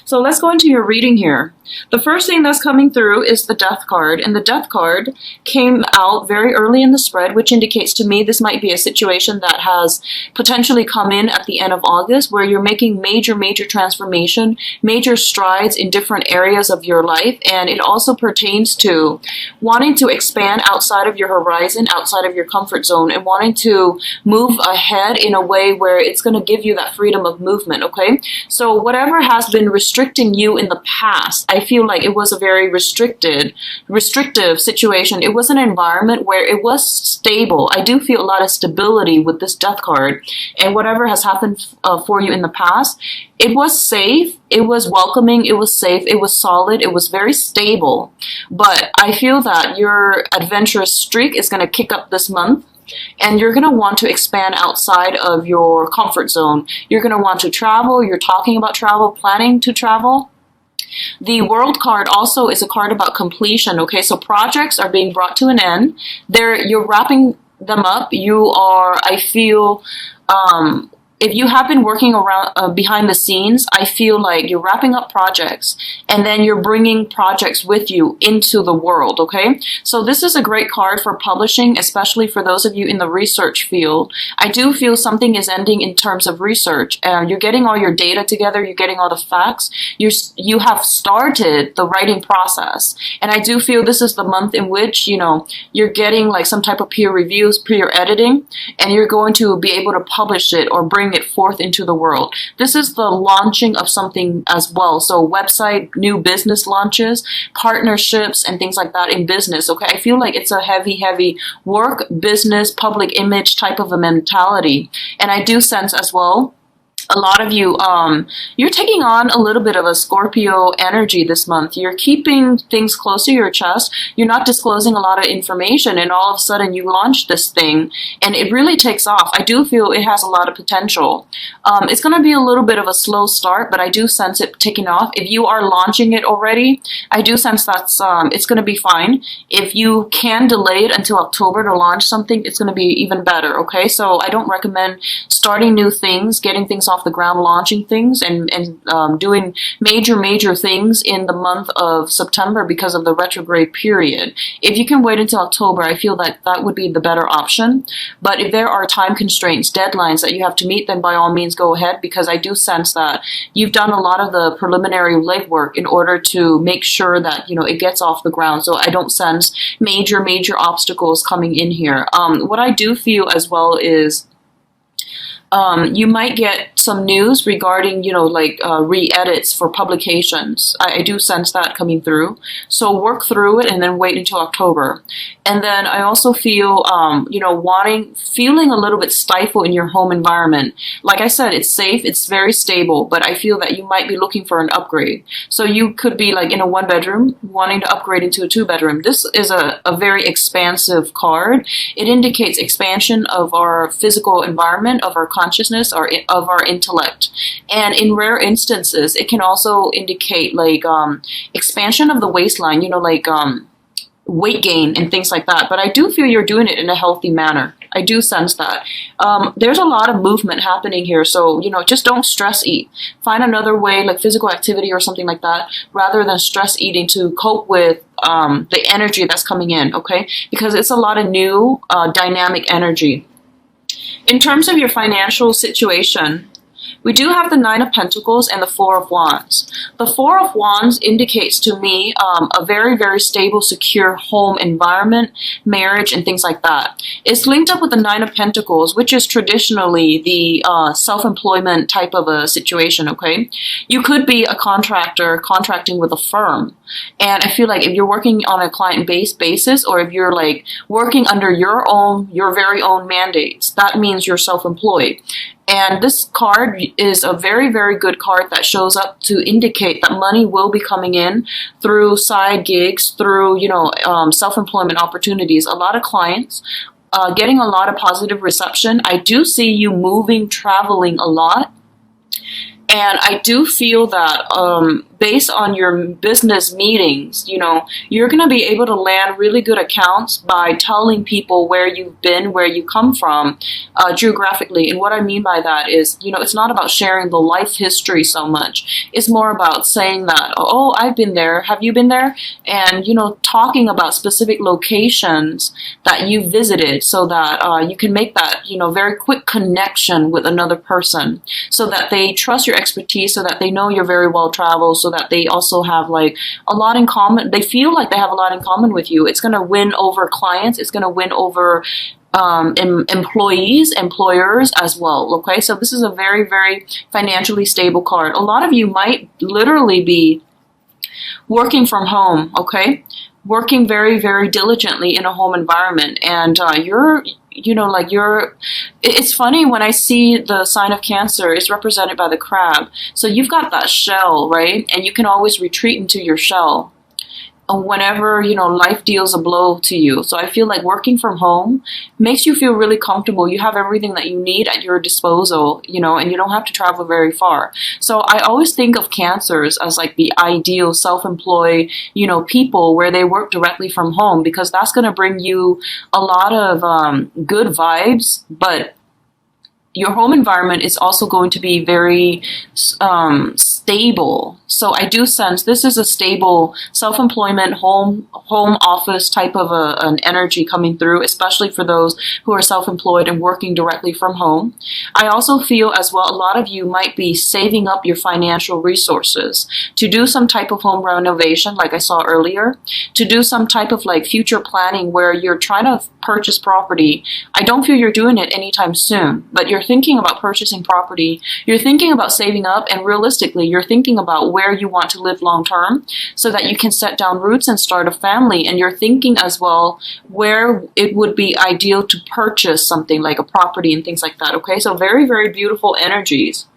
So let's go into your reading here. The first thing that's coming through is the Death card, and the Death card came out very early in the spread, which indicates to me this might be a situation that has potentially come in at the end of August, where you're making major transformation, major strides in different areas of your life, and it also pertains to wanting to expand outside of your horizon, outside of your comfort zone, and wanting to move ahead in a way where it's going to give you that freedom of movement, okay? So whatever has been restricting you in the past, I feel like it was a very restrictive situation. It was an environment where it was stable. I do feel a lot of stability with this Death card, and whatever has happened for you in the past, it was safe, it was welcoming, it was safe, it was solid, it was very stable. But I feel that your adventurous streak is going to kick up this month, and you're going to want to expand outside of your comfort zone. You're going to want to travel. You're talking about travel, planning to travel. The World card also is a card about completion, okay? So projects are being brought to an end. You're wrapping them up. You are, I feel, if you have been working around behind the scenes, I feel like you're wrapping up projects, and then you're bringing projects with you into the world, okay? So this is a great card for publishing, especially for those of you in the research field. I do feel something is ending in terms of research. You're getting all your data together, you're getting all the facts, you have started the writing process. And I do feel this is the month in which, you know, you're getting like some type of peer reviews, peer editing, and you're going to be able to publish it or bring it forth into the world. This is the launching of something as well. So website, new business launches, partnerships, and things like that in business. Okay, I feel like it's a heavy work, business, public image type of a mentality. And I do sense as well, a lot of you, you're taking on a little bit of a Scorpio energy this month. You're keeping things close to your chest. You're not disclosing a lot of information, and all of a sudden you launch this thing and it really takes off. I do feel it has a lot of potential. It's going to be a little bit of a slow start, but I do sense it taking off. If you are launching it already, I do sense that's it's going to be fine. If you can delay it until October to launch something, it's going to be even better, okay? So I don't recommend starting new things, getting things off the ground, launching things, and doing major things in the month of September because of the retrograde period. If you can wait until October, I feel that that would be the better option. But if there are time constraints, deadlines that you have to meet, then by all means go ahead, because I do sense that you've done a lot of the preliminary legwork in order to make sure that, you know, it gets off the ground. So I don't sense major obstacles coming in here. What I do feel as well is you might get some news regarding, you know, like re-edits for publications. I do sense that coming through. So work through it and then wait until October. And then I also feel, you know, feeling a little bit stifled in your home environment. Like I said, it's safe, it's very stable, but I feel that you might be looking for an upgrade. So you could be like in a 1-bedroom, wanting to upgrade into a 2-bedroom. This is a very expansive card. It indicates expansion of our physical environment, of our consciousness, or of our intellect. And in rare instances, it can also indicate like expansion of the waistline, you know, like weight gain and things like that. But I do feel you're doing it in a healthy manner. I do sense that. There's a lot of movement happening here. So, you know, just don't stress eat. Find another way, like physical activity or something like that, rather than stress eating to cope with the energy that's coming in, okay? Because it's a lot of new dynamic energy. In terms of your financial situation, we do have the 9 of Pentacles and the 4 of Wands. The 4 of Wands indicates to me a very stable, secure home environment, marriage, and things like that. It's linked up with the 9 of Pentacles, which is traditionally the self-employment type of a situation, okay? You could be a contractor contracting with a firm. And I feel like if you're working on a client-based basis, or if you're like working under your very own mandates, that means you're self-employed. And this card is a very good card that shows up to indicate that money will be coming in through side gigs, through, you know, self-employment opportunities. A lot of clients getting a lot of positive reception. I do see you moving, traveling a lot. And I do feel that based on your business meetings, you're going to be able to land really good accounts by telling people where you've been, where you come from, geographically. And what I mean by that is, it's not about sharing the life history so much. It's more about saying that, oh, I've been there. Have you been there? And, talking about specific locations that you visited so that you can make that, very quick connection with another person so that they trust your expertise, so that they know you're very well traveled, so that they also have like a lot in common. They feel like they have a lot in common with you. It's going to win over clients. It's going to win over employees, employers as well. Okay, so this is a very, very financially stable card. A lot of you might literally be working from home. Okay, working very, very diligently in a home environment, and it's funny when I see the sign of Cancer is represented by the crab. So you've got that shell, right? And you can always retreat into your shell whenever, life deals a blow to you. So I feel like working from home makes you feel really comfortable. You have everything that you need at your disposal, and you don't have to travel very far. So I always think of Cancers as like the ideal self-employed, people where they work directly from home, because that's going to bring you a lot of good vibes, but your home environment is also going to be very stable. So I do sense this is a stable self-employment home office type of an energy coming through, especially for those who are self-employed and working directly from home. I also feel as well a lot of you might be saving up your financial resources to do some type of home renovation, like I saw earlier, to do some type of like future planning where you're trying to purchase property. I don't feel you're doing it anytime soon, but you're thinking about purchasing property. You're thinking about saving up, and realistically, you're thinking about where you want to live long term so that you can set down roots and start a family. And you're thinking as well where it would be ideal to purchase something like a property and things like that. Okay, so very, very beautiful energies.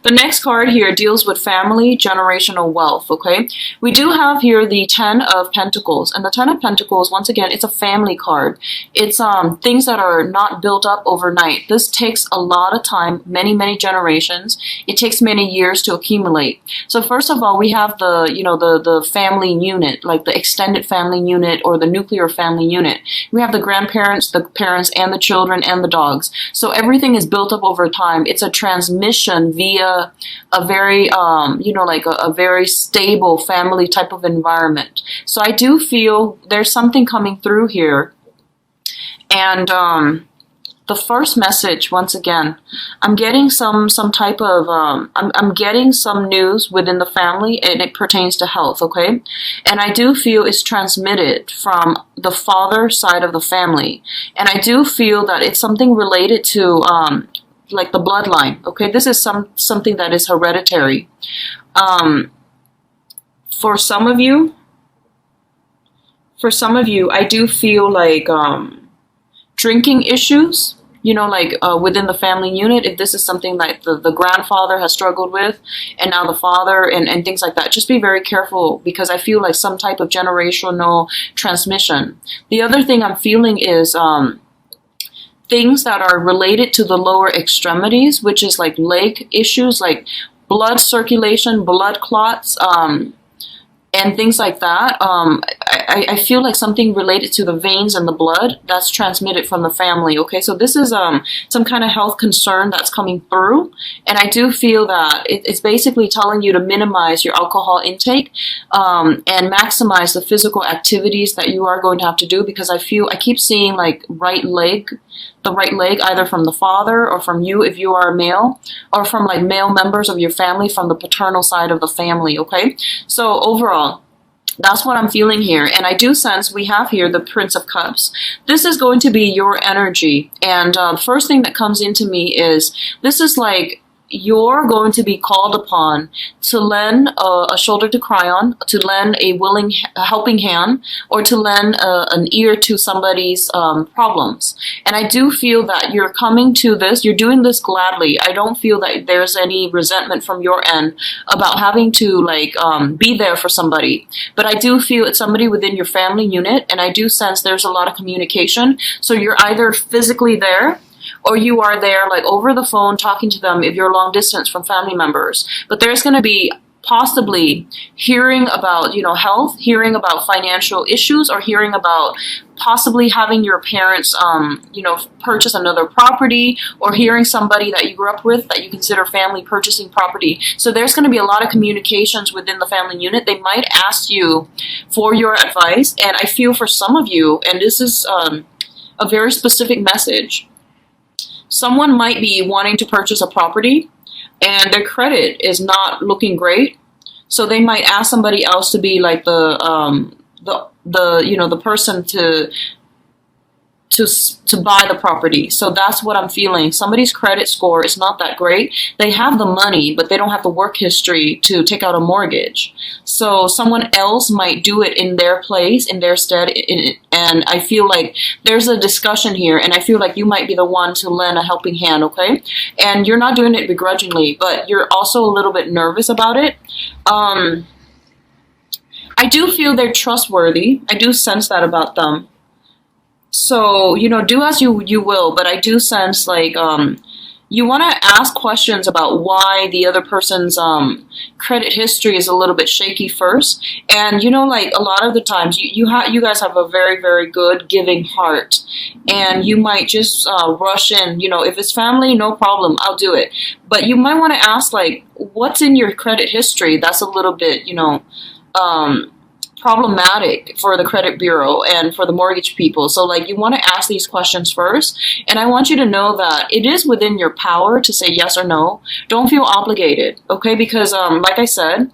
The next card here deals with family, generational wealth, okay? We do have here the 10 of Pentacles. And the 10 of Pentacles, once again, it's a family card. It's things that are not built up overnight. This takes a lot of time, many, many generations. It takes many years to accumulate. So first of all, we have the family unit, like the extended family unit or the nuclear family unit. We have the grandparents, the parents, and the children, and the dogs. So everything is built up over time. It's a transmission via a very, a very stable family type of environment. So I do feel there's something coming through here. And the first message, once again, I'm getting some type of, I'm getting some news within the family, and it pertains to health, okay? And I do feel it's transmitted from the father side of the family. And I do feel that it's something related to, like the bloodline, okay? This is something that is hereditary. For some of you, I do feel like drinking issues, within the family unit, if this is something like the grandfather has struggled with, and now the father, and things like that. Just be very careful, because I feel like some type of generational transmission. The other thing I'm feeling is things that are related to the lower extremities, which is like leg issues, like blood circulation, blood clots, and things like that. I feel like something related to the veins and the blood that's transmitted from the family. Okay, so this is some kind of health concern that's coming through, and I do feel that it's basically telling you to minimize your alcohol intake and maximize the physical activities that you are going to have to do, because I keep seeing like the right leg, either from the father or from you if you are a male, or from like male members of your family from the paternal side of the family. Okay, so overall, that's what I'm feeling here. And I do sense we have here the Prince of Cups. This is going to be your energy. And first thing that comes into me is this is like you're going to be called upon to lend a shoulder to cry on, to lend a helping hand, or to lend an ear to somebody's problems. And I do feel that you're coming to this, you're doing this gladly. I don't feel that there's any resentment from your end about having to be there for somebody. But I do feel it's somebody within your family unit, and I do sense there's a lot of communication. So you're either physically there, or you are there like over the phone talking to them if you're long distance from family members. But there's going to be possibly hearing about, health, hearing about financial issues, or hearing about possibly having your parents, purchase another property, or hearing somebody that you grew up with that you consider family purchasing property. So there's going to be a lot of communications within the family unit. They might ask you for your advice, and I feel for some of you, and this is a very specific message, someone might be wanting to purchase a property and their credit is not looking great. So they might ask somebody else to be like the person to buy the property. So that's what I'm feeling. Somebody's credit score is not that great. They have the money, but they don't have the work history to take out a mortgage. So someone else might do it in their place, in their stead. And I feel like there's a discussion here, and I feel like you might be the one to lend a helping hand, okay? And you're not doing it begrudgingly, but you're also a little bit nervous about it. I do feel they're trustworthy. I do sense that about them. So, do as you will, but I do sense like you want to ask questions about why the other person's credit history is a little bit shaky first. And, like a lot of the times you guys have a very, very good giving heart, and you might just rush in. If it's family, no problem, I'll do it. But you might want to ask, like, what's in your credit history that's a little bit, problematic for the credit bureau and for the mortgage people. So like you want to ask these questions first, and I want you to know that it is within your power to say yes or no. Don't feel obligated, okay? Because like I said,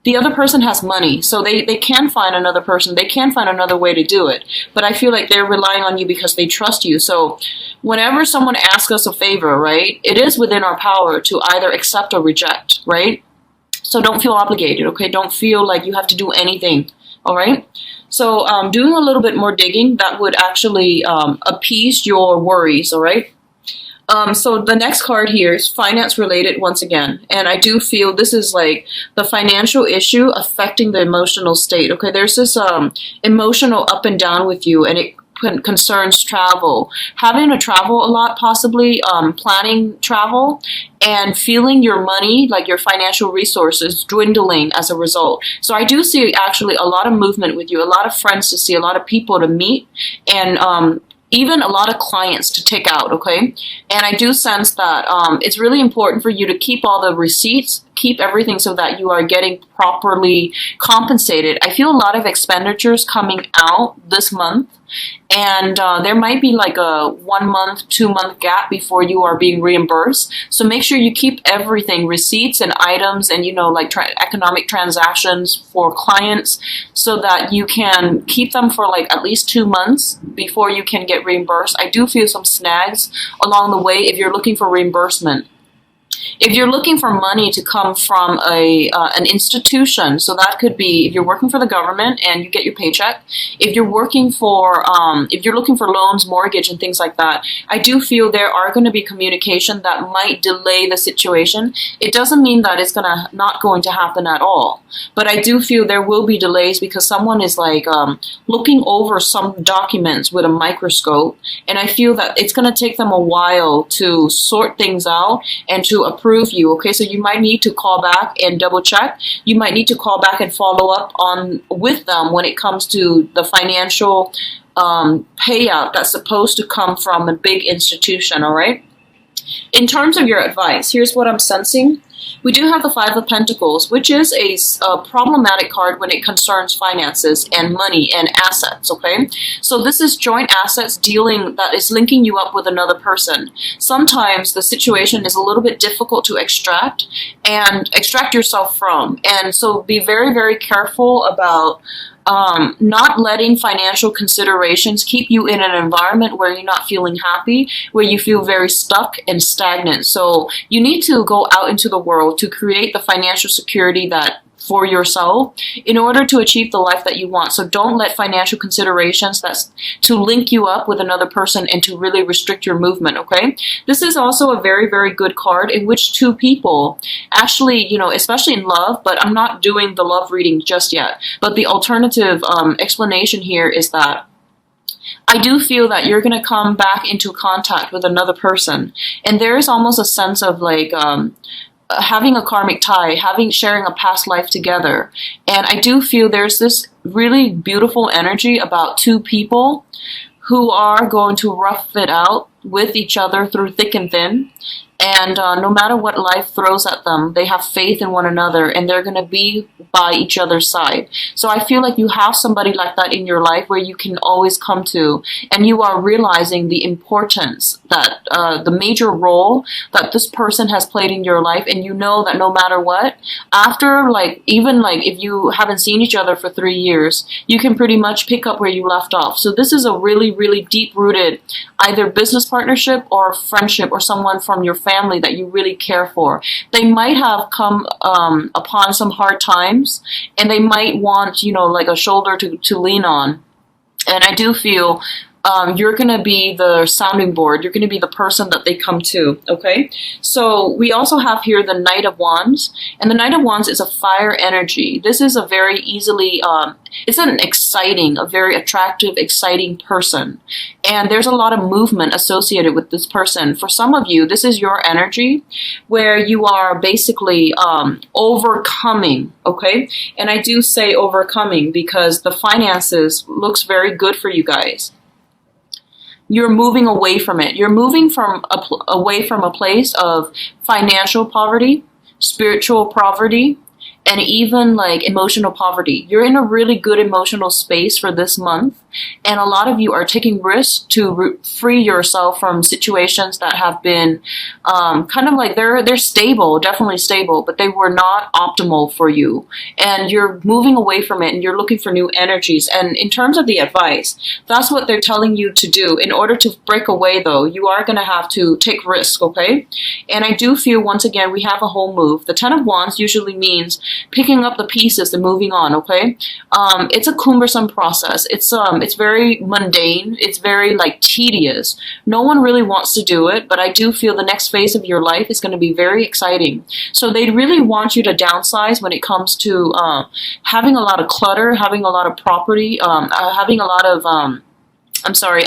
the other person has money, so they can find another person, they can find another way to do it, but I feel like they're relying on you because they trust you. So whenever someone asks us a favor, right, it is within our power to either accept or reject, right? So don't feel obligated, okay? Don't feel like you have to do anything, all right? So doing a little bit more digging, that would actually appease your worries, all right? So the next card here is finance related once again. And I do feel this is like the financial issue affecting the emotional state, okay? There's this emotional up and down with you, and it concerns travel, having to travel a lot, possibly planning travel, and feeling your money, like your financial resources, dwindling as a result. So I do see actually a lot of movement with you, a lot of friends to see, a lot of people to meet, and even a lot of clients to take out, okay? And I do sense that it's really important for you to keep all the receipts, keep everything so that you are getting properly compensated. I feel a lot of expenditures coming out this month, and there might be like a 1 month, 2 month gap before you are being reimbursed. So make sure you keep everything, receipts and items, and like economic transactions for clients, so that you can keep them for like at least 2 months before you can get reimbursed. I do feel some snags along the way if you're looking for reimbursement. If you're looking for money to come from an institution, so that could be if you're working for the government and you get your paycheck. If you're working for, if you're looking for loans, mortgage, and things like that, I do feel there are going to be communication that might delay the situation. It doesn't mean that it's not going to happen at all, but I do feel there will be delays because someone is like looking over some documents with a microscope, and I feel that it's going to take them a while to sort things out and to approve you, okay? So you might need to call back and double check. You might need to call back and follow up with them when it comes to the financial payout that's supposed to come from a big institution, all right? In terms of your advice, here's what I'm sensing. We do have the Five of Pentacles, which is a problematic card when it concerns finances and money and assets, okay? So this is joint assets dealing, that is linking you up with another person. Sometimes the situation is a little bit difficult to extract yourself from. And so be very, very careful about not letting financial considerations keep you in an environment where you're not feeling happy, where you feel very stuck and stagnant. So you need to go out into the world to create the financial security that for yourself in order to achieve the life that you want. So don't let financial considerations that's to link you up with another person and to really restrict your movement, okay? This is also a very, very good card in which two people actually, especially in love, but I'm not doing the love reading just yet. But the alternative explanation here is that I do feel that you're going to come back into contact with another person. And there is almost a sense of like, having a karmic tie, sharing a past life together. And I do feel there's this really beautiful energy about two people who are going to rough it out with each other through thick and thin. And no matter what life throws at them, they have faith in one another and they're going to be by each other's side. So I feel like you have somebody like that in your life where you can always come to, and you are realizing the importance that the major role that this person has played in your life. And you know that no matter what, after even if you haven't seen each other for 3 years, you can pretty much pick up where you left off. So this is a really, really deep rooted either business partnership or friendship or someone from your family that you really care for. They might have come upon some hard times and they might want, like a shoulder to lean on. And I do feel you're going to be the sounding board. You're going to be the person that they come to, okay? So we also have here the Knight of Wands. And the Knight of Wands is a fire energy. This is a very easily, it's an exciting, a very attractive, exciting person. And there's a lot of movement associated with this person. For some of you, this is your energy where you are basically overcoming, okay? And I do say overcoming because the finances looks very good for you guys. You're moving away from it. You're moving away from a place of financial poverty, spiritual poverty, and even emotional poverty. You're in a really good emotional space for this month. And a lot of you are taking risks to free yourself from situations that have been they're stable, definitely stable, but they were not optimal for you. And you're moving away from it and you're looking for new energies. And in terms of the advice, that's what they're telling you to do. In order to break away though, you are going to have to take risks, okay? And I do feel once again, we have a whole move. The Ten of Wands usually means picking up the pieces and moving on, okay? It's a cumbersome process. It's very mundane. It's very tedious. No one really wants to do it, but I do feel the next phase of your life is going to be very exciting. So they really want you to downsize when it comes to having a lot of clutter, having a lot of property, having a lot of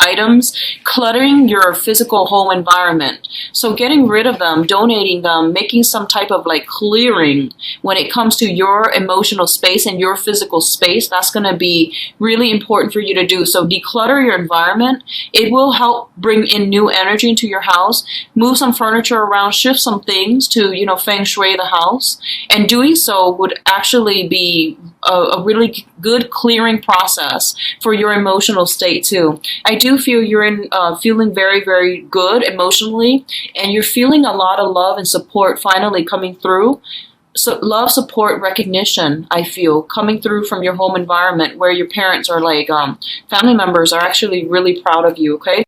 items, cluttering your physical home environment. So getting rid of them, donating them, making some type of clearing when it comes to your emotional space and your physical space, that's going to be really important for you to do. So declutter your environment. It will help bring in new energy into your house, move some furniture around, shift some things to, feng shui the house. And doing so would actually be a really good clearing process for your emotional state too. I do feel you're feeling very, very good emotionally, and you're feeling a lot of love and support finally coming through. So love, support, recognition, I feel, coming through from your home environment where your parents are family members are actually really proud of you, okay?